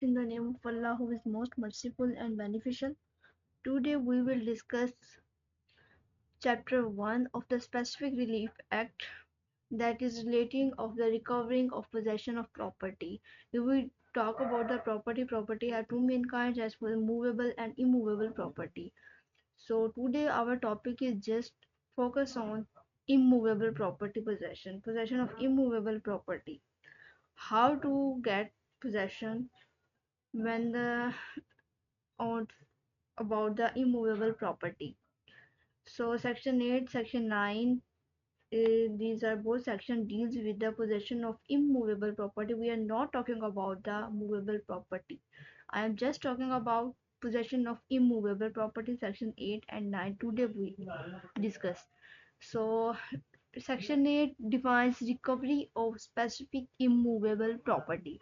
In the name of Allah, who is most merciful and beneficial. Today we will discuss chapter 1 of the Specific Relief Act, that is relating of the recovering of possession of property. If we talk about the property have two main kinds, as for movable and immovable property. So today our topic is just focus on immovable property possession of immovable property. How to get possession when the on about the immovable property. So section 8, section 9, these are both section deals with the possession of immovable property. We are not talking about the movable property. I am just talking about possession of immovable property, section 8 and 9 today we discuss. So section 8 defines recovery of specific immovable property.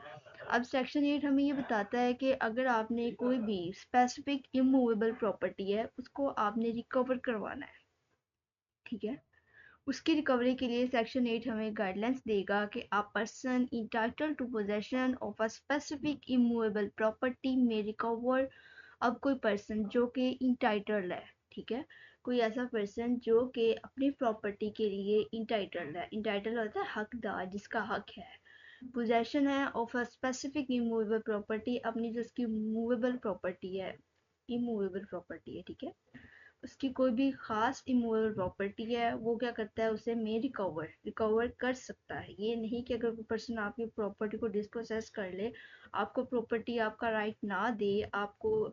अब section 8 हमें ये बताता है कि अगर आपने कोई भी स्पेसिफिक इमूवेबल प्रॉपर्टी है उसको आपने रिकवर करवाना है, ठीक है। उसकी रिकवरी के लिए सेक्शन 8 हमें गाइडलाइंस देगा कि a person entitle to possession of a specific immovable property में रिकवर। अब कोई पर्सन जो कि इंटाइटल्ड है, ठीक है, कोई ऐसा पर्सन जो कि अपनी प्रॉपर्टी के लिए इंटाइटल्ड है, इंटाइटल होता है हकदार, जिसका हक है, पोजेशन है of a specific immovable property, अपनी जो उसकी मूवेबल प्रॉपर्टी है, इमूवेबल प्रॉपर्टी है, ठीक है, उसकी कोई भी खास इमूवेबल प्रॉपर्टी है, वो क्या करता है, उसे में रिकवर कर सकता है। ये नहीं कि अगर कोई पर्सन आपकी प्रॉपर्टी को डिस्पोसेस कर ले, आपको प्रॉपर्टी आपका राइट ना दे, आपको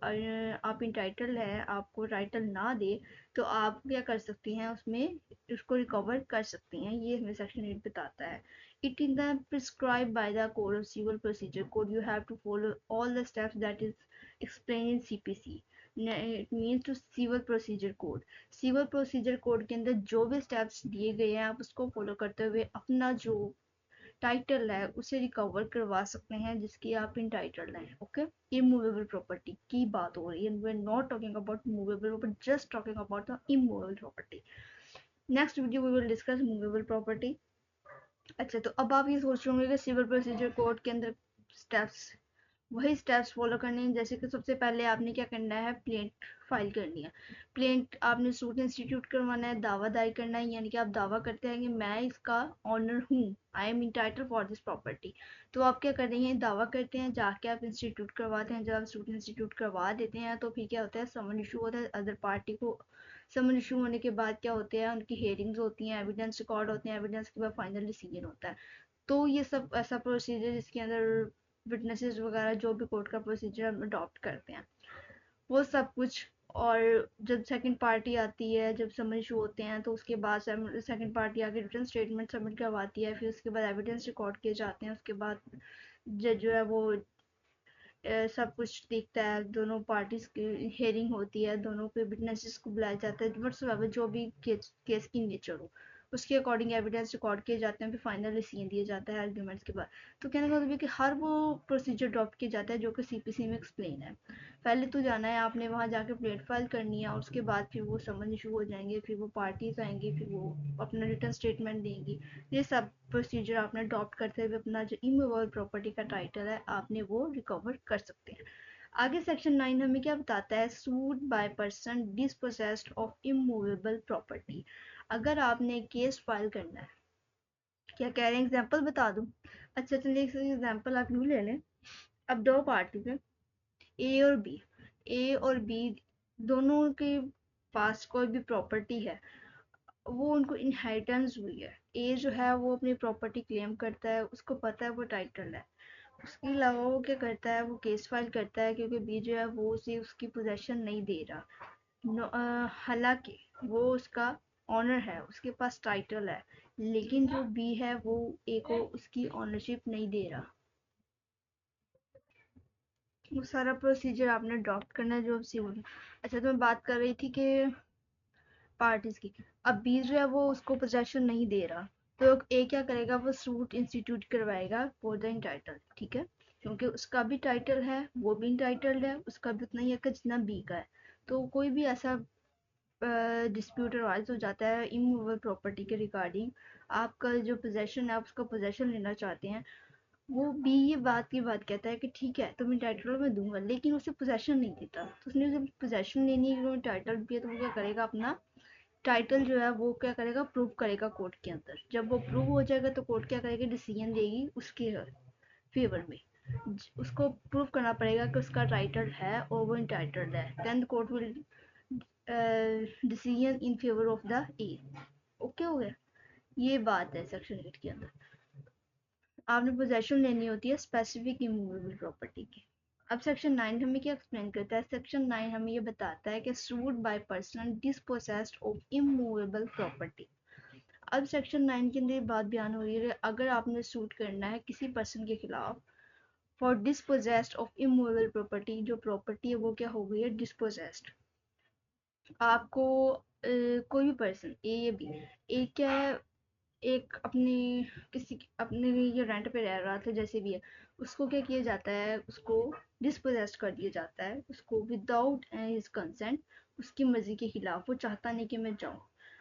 आप इंटाइटल है, आपको टाइटल ना दे, तो आप क्या कर सकती हैं, उसमें उसको रिकवर कर सकती हैं। ये हमें सेक्शन 8 बताता है। It is then prescribed by the Code of Civil Procedure Code. You have to follow all the steps that is explained in CPC. It means to Civil Procedure Code. Civil Procedure Code के अंदर जो भी steps दिए गए हैं, आप उसको follow करते हुए अपना जो टाइटल है उसे रिकवर करवा सकते हैं जिसकी आप इंटाइटल्ड हैं। ओके, इमूवेबल प्रॉपर्टी की बात हो रही है, we are not talking about movable but just talking about the immovable property. Next video we will discuss movable property. अच्छा, तो अब आप ये सोच रहे होंगे कि सिविल प्रोसीजर कोड के अंदर स्टेप्स, वही स्टेप्स फॉलो करने हैं। जैसे कि सबसे पहले आपने क्या करना है, प्लेंट फाइल करनी है। प्लेंट आपने सूट इंस्टीट्यूट करवाना है, दावा दायर करना है, यानी कि आप दावा करते हैं कि मैं इसका ऑनर हूँ, I am entitle for this property. तो आप क्या कर रहे हैं, दावा करते हैं, जाके आप इंस्टीट्यूट करवाते हैं। जब आप सूट इंस्टीट्यूट करवा देते हैं तो फिर क्या होता है, समन इशू होता है अदर पार्टी को। समन इशू होने के बाद क्या होते हैं, उनकी हेयरिंग्स होती हैं, एविडेंस रिकॉर्ड होते हैं, एविडेंस के बाद फाइनल डिसीजन होता है। तो ये सब ऐसा प्रोसीजर जिसके अंदर विटनेसेस वगैरह जो भी कोर्ट का प्रोसीजर हम अडॉप्ट करते हैं वो सब कुछ। और जब सेकंड पार्टी आती है, जब समन इशू होते हैं, तो उसके बाद सेकंड पार्टी आके रिटन स्टेटमेंट सबमिट करवाती है, फिर उसके बाद एविडेंस रिकॉर्ड किए जाते हैं। उसके बाद जज जो है वो सब कुछ देखता है, दोनों पार्टीज की हेयरिंग होती है, दोनों के विटनेसेस को बुलाया जाता है, वट्सएवर जो भी केस की नेचर हो उसके अकॉर्डिंग एविडेंस रिकॉर्ड किए जाते हैं, फिर फाइनल डिसीजन दिया जाता है आर्ग्यूमेंट्स के बाद। तो कहने का मतलब है कि हर वो प्रोसीजर अडॉप्ट किया जाता है जो कि सीपीसी में एक्सप्लेन है। पहले तो जाना है आपने, वहाँ जाके प्लेट फाइल करनी है, और उसके बाद फिर वो समन इशू हो जाएंगे, फिर वो पार्टीज आएंगी, फिर वो अपना रिटर्न स्टेटमेंट देंगी। ये सब प्रोसीजर आपने अडॉप्ट करते हुए अपना जो इमूवेबल प्रॉपर्टी का टाइटल है आपने वो रिकवर कर सकते हैं। आगे सेक्शन 9 हमें क्या बताता है, suit by person dispossessed of immovable property. अगर आपने केस फाइल करना है, क्या कह रहे हैं, एग्जाम्पल बता दूं। अच्छा चलिए एक एग्जाम्पल आप यूँ ले लें। अब दो पार्टीज हैं, ए और बी। ए और बी दोनों के पास कोई भी प्रॉपर्टी है, वो उनको इनहेरिटेंस हुई है। ए जो है वो अपनी प्रॉपर्टी क्लेम करता है, उसको पता है वो टाइटल है। उसके अलावा वो क्या करता है, वो केस फाइल करता है क्योंकि बी जो है वो उसे उसकी पोजेशन नहीं दे रहा। हालांकि वो उसका ऑनर है, उसके पास टाइटल है, लेकिन जो बी है वो ए को उसकी ऑनरशिप नहीं दे रहा। वो सारा प्रोसीजर आपने अडॉप्ट करना है जो सिविल। अच्छा, तो मैं बात कर रही थी कि पार्टीज की। अब बी जो है वो उसको पोजेशन नहीं दे रहा, तो ए क्या करेगा, वो सूट इंस्टीट्यूट करवाएगा फॉर द टाइटल, ठीक है, क्योंकि उसका भी टाइटल है, वो भी इंटाइटल्ड है, उसका भी उतना ही हक है जितना बी का है। तो कोई भी ऐसा डिस्प्यूट अराइज हो जाता है इमूवेबल प्रॉपर्टी के रिगार्डिंग, आपका जो पोजेशन है आप उसका पोजेशन लेना चाहते हैं, वो बी ये बात की बात कहता है कि ठीक है तुम्हें टाइटल मैं दूंगा, लेकिन उसे पोजेशन नहीं देता। तो उसने उसे पोजेशन लेनी है क्योंकि टाइटल भी है, तो वो क्या करेगा, अपना टाइटल जो है वो क्या करेगा, प्रूव करेगा कोर्ट के अंदर। जब वो प्रूव हो जाएगा तो कोर्ट क्या करेगी, डिसीजन देगी उसके फेवर में। उसको प्रूव करना पड़ेगा कि उसका टाइटल है और वो इंटाइटल्ड है, then the court will decision in favour of the A. Okay हो गया, ये बात है सेक्शन 8 के अंदर। आपने पोजेशन लेनी होती है स्पेसिफिक इमूवेबल प्रॉपर्टी की। अब सेक्शन 9 हमें क्या एक्सप्लेन करता है, सेक्शन 9 हमें ये बताता है कि suit by person dispossessed of immovable property. अब सेक्शन 9 के अंदर बात बयान हो रही है, अगर आपने सूट करना है किसी पर्सन के खिलाफ फॉर डिसपोजेस्ड ऑफ इमूवेबल प्रॉपर्टी, जो प्रॉपर्टी है वो क्या हो गई है, डिसपोजेस्ड। आपको कोई भी पर्सन ए या बी, एक क्या है, एक अपनी किसी अपने ये रेंट पे रह रहा था जैसे भी है, उसको क्या किया जाता है, उसको डिस्पोजेस्ट कर दिया जाता है, उसको विदाउट हिज कंसेंट, उसकी मर्जी के खिलाफ। वो चाहता नहीं कि मैं जाऊँ।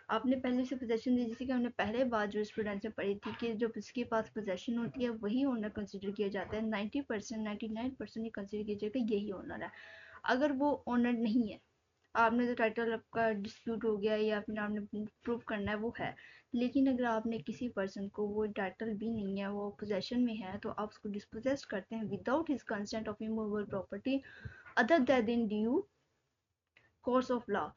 आपने पहले से पोजेशन दी, जैसे कि हमने पहले बात जो स्टूडेंट में पढ़ी थी कि जब उसके पास पोजेशन होती है वही ओनर कंसिडर किया जाता है। 90% 99% ये कंसिडर किया जाएगा यही ओनर है। अगर वो ओनर नहीं है, आपने तो टाइटल आपका डिस्प्यूट हो गया या फिर आपने प्रूव करना है वो है, लेकिन अगर आपने किसी पर्सन को, वो टाइटल भी नहीं है, वो पोजेशन में है, तो आप उसको डिस्पोजेस्ट करते हैं without his consent of immovable property other than due course of law.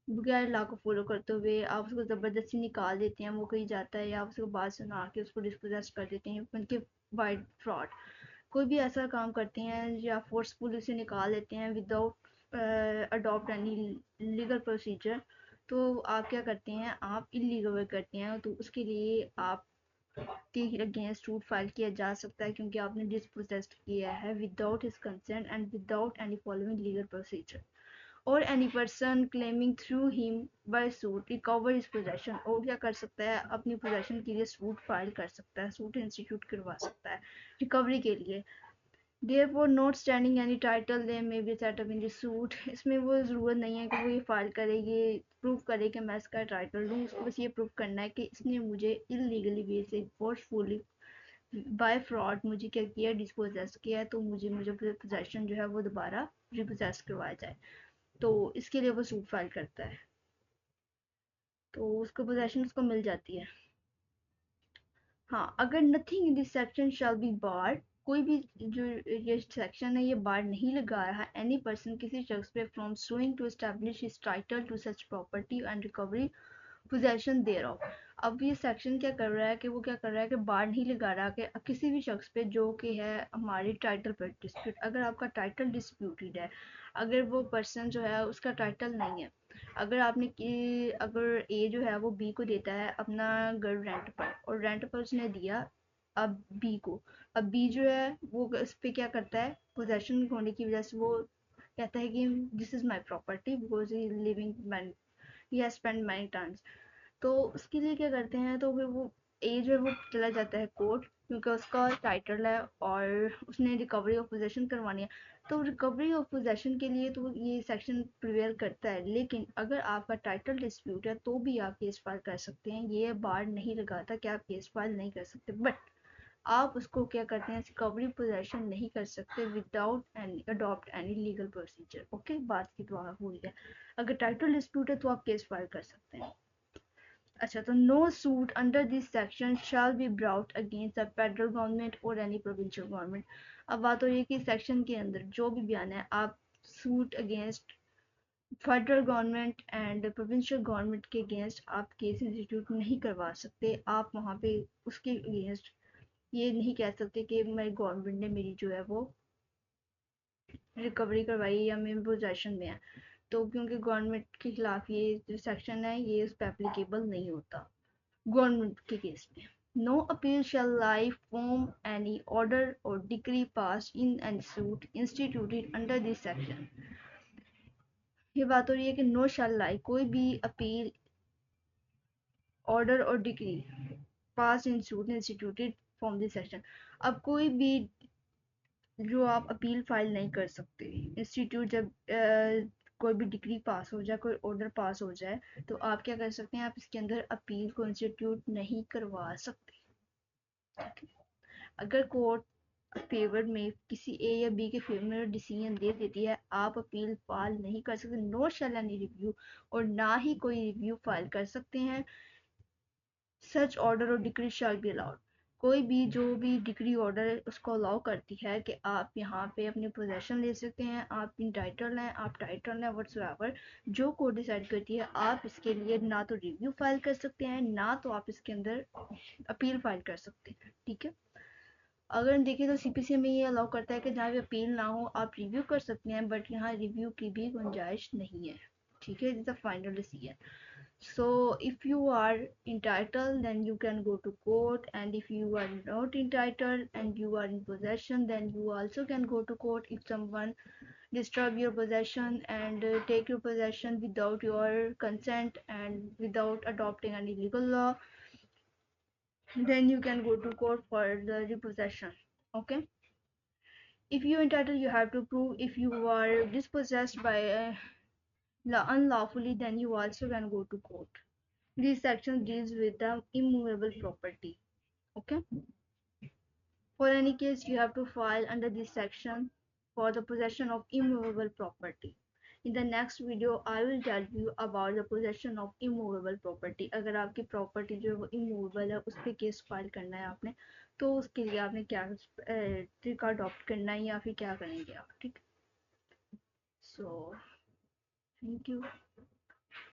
बगैर लॉ को फॉलो करते हुए आप उसको ज़बरदस्ती निकाल देते हैं, वो कहीं जाता है, या आप उसको बात सुना के उसको डिस्पोजेस्ट कर देते हैं उनके वाइड फ्रॉड। कोई भी ऐसा काम करते हैं या फोर्सफुली उसे निकाल देते हैं without adopt any legal procedure, तो आप क्या करते हैं, आप इलीगल करते हैं। तो उसके लिए आप के अगेंस्ट सूट फाइल किया जा सकता है, क्योंकि आपने डिसपोजेस्ट किया है without his consent and without any following legal procedure. और any person claiming through him by suit recover his possession, और क्या कर सकता है, अपनी पोजेशन के लिए सूट फाइल कर सकता है, सूट इंस्टीट्यूट करवा सकता है रिकवरी के लिए। Therefore, not standing any title they may be set up in the suit। इसमें वो ज़रूरत नहीं है कि वो ये फाइल करे, ये प्रूव करे कि मैं इसका टाइटल दूँ। उसको बस ये प्रूव करना है कि इसने मुझे इलीगली वे से फोर्सफुली बाय फ्रॉड मुझे क्या किया, डिस्पोजेस किया है, तो मुझे मुझे पोजेशन जो है वो दोबारा रिपोजेस करवाया जाए। तो इसके लिए वो सूट फाइल करता है, तो उसको पोजेशन उसको मिल जाती है। हाँ, अगर nothing in this section shall be barred, कोई भी जो ये सेक्शन है ये बार नहीं लगा रहा है एनी पर्सन किसी शख्स पे from suing to establish his title to such property and recovery possession thereof. अब ये सेक्शन क्या कर रहा है कि वो क्या कर रहा है कि बार नहीं लगा रहा कि किसी भी शख्स पे जो कि है हमारी टाइटल पर डिस्प्यूट। अगर आपका टाइटल डिस्प्यूटेड है, अगर वो पर्सन जो है उसका टाइटल नहीं है, अगर आपने कि अगर ए जो है वो बी को देता है अपना घर रेंट पर, और रेंट पर उसने दिया अब बी को, अब बी जो है वो उस पर क्या करता है, पोजेशन होने की वजह से वो कहता है कि this is my property because he living man, he has spend many times. तो उसके लिए क्या करते हैं, तो फिर वो ए जो है वो चला जाता है कोर्ट, क्योंकि उसका टाइटल है और उसने रिकवरी ऑफ पोजेशन करवानी है। तो रिकवरी ऑफ पोजेशन के लिए तो ये सेक्शन प्रिवेल करता है, लेकिन अगर आपका टाइटल डिस्प्यूट है तो भी आप केस फाइल कर सकते हैं। ये बार नहीं लगाता कि आप केस फाइल नहीं कर सकते, बट आप उसको क्या करते हैं, रिकवरी पोजेशन नहीं कर सकते without any adopt any legal procedure. Okay, बात की तो हुई है। अगर टाइटल डिस्प्यूट है तो आप केस फाइल कर सकते हैं। अच्छा, तो no suit under this section shall be brought against the federal government और एनी प्रोविंशियल गवर्नमेंट। अब बात हो रही है कि सेक्शन के अंदर जो भी बयान है, आप suit against federal government and provincial government के अगेंस्ट आप केस इंस्टीट्यूट नहीं करवा सकते। आप वहाँ पे उसके अगेंस्ट ये नहीं कह सकते कि मेरी गवर्नमेंट ने मेरी जो है वो रिकवरी करवाई या मेरे पोजेशन में है, तो क्योंकि गवर्नमेंट के खिलाफ ये जो सेक्शन है ये उस पर एप्लीकेबल नहीं होता गवर्नमेंट के केस में। No appeal shall lie from any order or decree passed in and suit instituted under this section. ये बात हो रही है कि नो शैल लाई, कोई भी appeal, order or decree passed in suit instituted from this section. अब कोई भी जो आप अपील फाइल नहीं कर सकते इंस्टीट्यूट, जब कोई भी डिग्री पास हो जाए, कोई ऑर्डर पास हो जाए, तो आप क्या कर सकते हैं, आप इसके अंदर अपील को इंस्टीट्यूट नहीं करवा सकते। अगर कोर्ट फेवर में किसी ए या बी के फेवर में डिसीजन दे देती है, आप अपील फाइल नहीं कर सकते, नो शैल एनी रिव्यू, और ना ही कोई रिव्यू फाइल कर सकते हैं। Such order or decree shall be allowed, कोई भी जो भी डिक्री ऑर्डर है उसको अलाउ करती है कि आप यहाँ पे अपनी पोजेशन ले सकते हैं, आप इंटाइटल हैं, आप टाइटल हैं, व्हाट्सएवर जो कोर्ट डिसाइड करती है, आप इसके लिए ना तो रिव्यू फाइल कर सकते हैं, ना तो आप इसके अंदर अपील फाइल कर सकते हैं। ठीक है, अगर हम देखें तो सीपीसी में ये अलाउ करता है कि जहाँ भी अपील ना हो आप रिव्यू कर सकते हैं, बट यहाँ रिव्यू की भी गुंजाइश नहीं है। ठीक है, this is the final decision. So if you are entitled, then you can go to court, and if you are not entitled and you are in possession, then you also can go to court. If someone disturb your possession and take your possession without your consent and without adopting any legal law, then you can go to court for the repossession. Okay, if you entitled, you have to prove. If you are dispossessed by unlawfully, then you also can go to court. This section deals with the immovable property. Okay. For any case, you have to file under this section for the possession of immovable property. In the next video, I will tell you about the possession of immovable property. अगर आपकी property जो है वो immovable है, उस पर case file करना है आपने, तो उसके लिए आपने क्या ट्रिक अडॉप्ट करना है या फिर क्या करेंगे आप। ठीक, so thank you.